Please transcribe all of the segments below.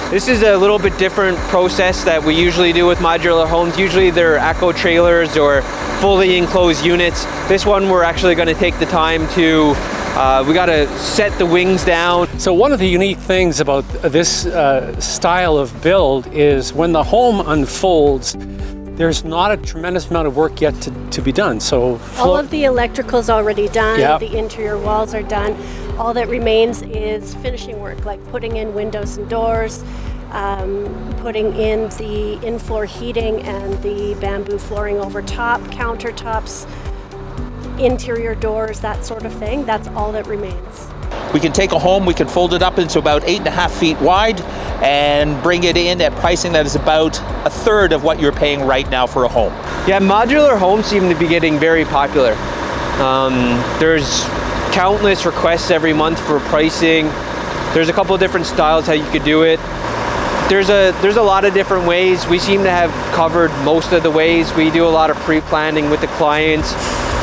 This is a little bit different process that we usually do with modular homes. Usually they're echo trailers or fully enclosed units. This one we're actually going to take the time to, we got to set the wings down. So one of the unique things about this style of build is when the home unfolds, there's not a tremendous amount of work yet to be done. So all of the electrical's already done, yep. The interior walls are done. All that remains is finishing work, like putting in windows and doors, putting in the in-floor heating and the bamboo flooring over top, countertops, interior doors, that sort of thing. That's all that remains. We can take a home, we can fold it up into about 8.5 feet wide and bring it in at pricing that is about a third of what you're paying right now for a home. Yeah, modular homes seem to be getting very popular. There's countless requests every month for pricing. There's a couple of different styles how you could do it. There's a lot of different ways. We seem to have covered most of the ways. We do a lot of pre-planning with the clients.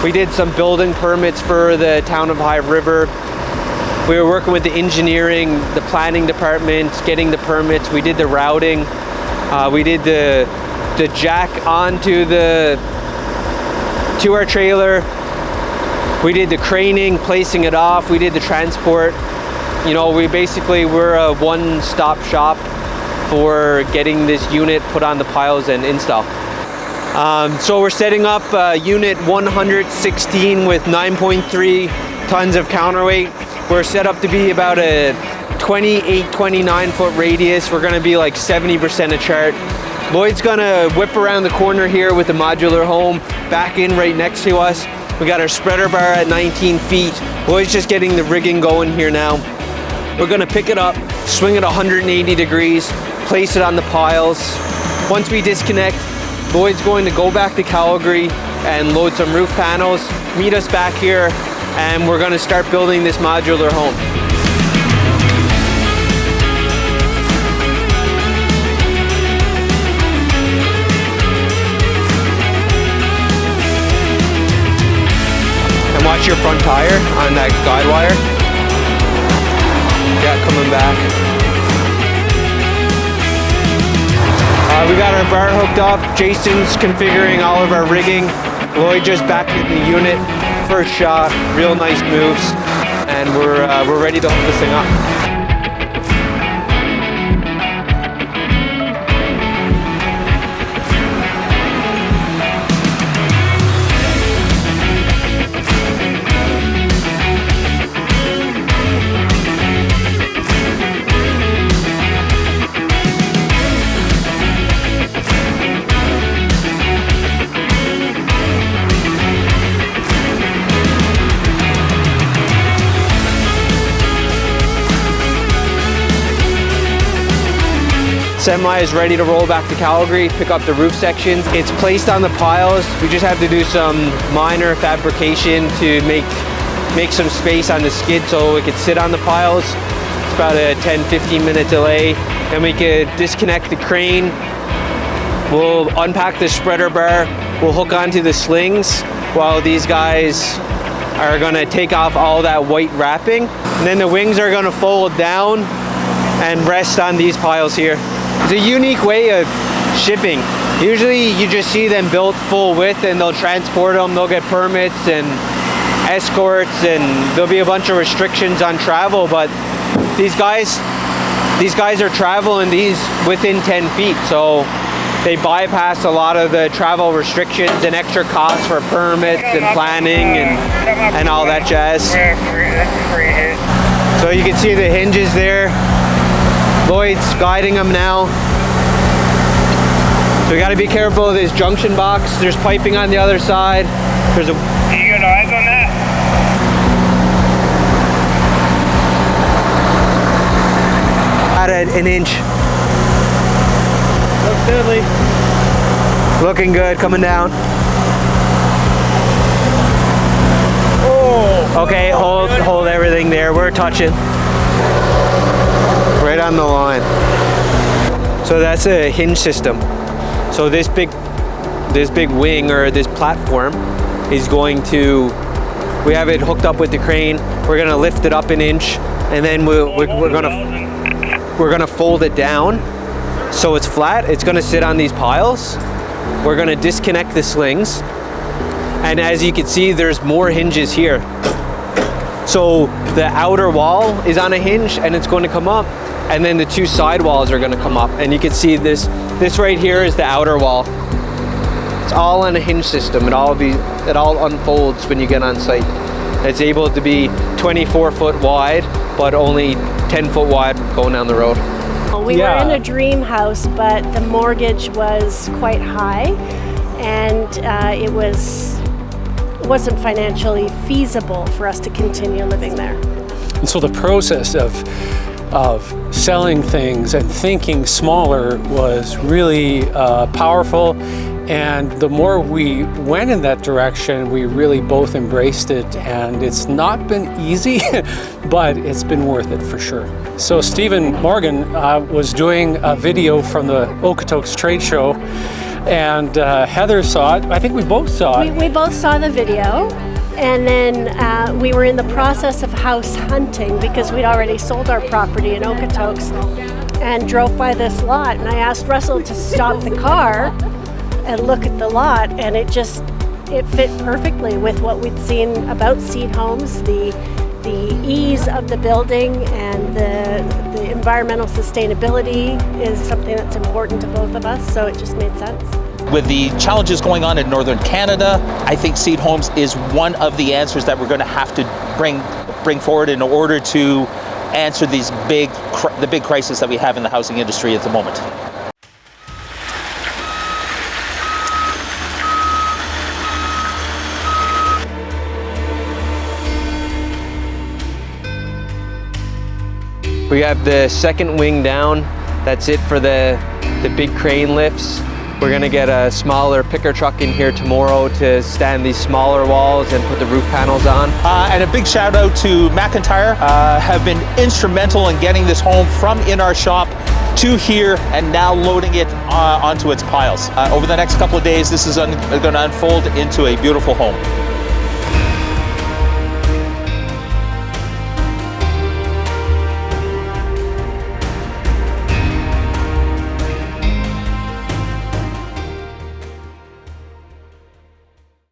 We did some building permits for the town of High River. We were working with the engineering, the planning department, getting the permits. We did the routing. We did the jack onto our trailer. We did the craning, placing it off. We did the transport. You know, we're a one-stop shop for getting this unit put on the piles and install. So we're setting up unit 116 with 9.3 tons of counterweight. We're set up to be about a 28-29 foot radius. We're gonna be like 70% a chart. Lloyd's gonna whip around the corner here with the modular home, back in right next to us. We got our spreader bar at 19 feet. Lloyd's just getting the rigging going here now. We're gonna pick it up, swing it 180 degrees, place it on the piles. Once we disconnect, Lloyd's going to go back to Calgary and load some roof panels, meet us back here, and we're gonna start building this modular home. And watch your front tire on that guide wire. Yeah, coming back. We got our bar hooked up. Jason's configuring all of our rigging. Lloyd just back in the unit. First shot, real nice moves, and we're ready to hook this thing up. Semi is ready to roll back to Calgary, pick up the roof sections. It's placed on the piles. We just have to do some minor fabrication to make some space on the skid so it could sit on the piles. It's about a 10-15 minute delay. Then we could disconnect the crane. We'll unpack the spreader bar. We'll hook onto the slings while these guys are gonna take off all that white wrapping. And then the wings are gonna fold down and rest on these piles here. It's a unique way of shipping. Usually you just see them built full width and they'll transport them, they'll get permits and escorts, and there'll be a bunch of restrictions on travel, but these guys are traveling these within 10 feet, so they bypass a lot of the travel restrictions and extra costs for permits and planning and all that jazz. So you can see the hinges there. Lloyd's guiding them now. So we got to be careful of this junction box. There's piping on the other side. There's a. You got eyes on that? At an inch. Looks deadly. Looking good, coming down. Oh. Okay, hold everything there. We're touching. Right on the line. So that's a hinge system. So this big wing or this platform is going to, we have it hooked up with the crane. We're gonna lift it up an inch, and then we're gonna We're gonna fold it down so it's flat. It's gonna sit on these piles. We're gonna disconnect the slings. And as you can see, there's more hinges here. So the outer wall is on a hinge and it's going to come up. And then the two side walls are gonna come up. And you can see this right here is the outer wall. It's all on a hinge system. It all unfolds when you get on site. It's able to be 24 foot wide, but only 10 foot wide going down the road. We were in a dream house, but the mortgage was quite high, and it wasn't financially feasible for us to continue living there. And so the process of selling things and thinking smaller was really powerful. And the more we went in that direction, we really both embraced it. And it's not been easy, but it's been worth it for sure. So Stephen Morgan was doing a video from the Okotoks trade show, and Heather saw it. I think we both saw it. We both saw the video. And then we were in the process of house hunting because we'd already sold our property in Okotoks and drove by this lot. And I asked Russell to stop the car and look at the lot, and it fit perfectly with what we'd seen about seed homes, the ease of the building, and the environmental sustainability is something that's important to both of us, so it just made sense. With the challenges going on in northern Canada, I think seed homes is one of the answers that we're going to have to bring forward in order to answer the big crisis that we have in the housing industry at the moment. We have the second wing down. That's it for the big crane lifts. We're gonna get a smaller picker truck in here tomorrow to stand these smaller walls and put the roof panels on. And a big shout out to McIntyre, have been instrumental in getting this home from in our shop to here and now loading it onto its piles. Over the next couple of days, this is going to unfold into a beautiful home.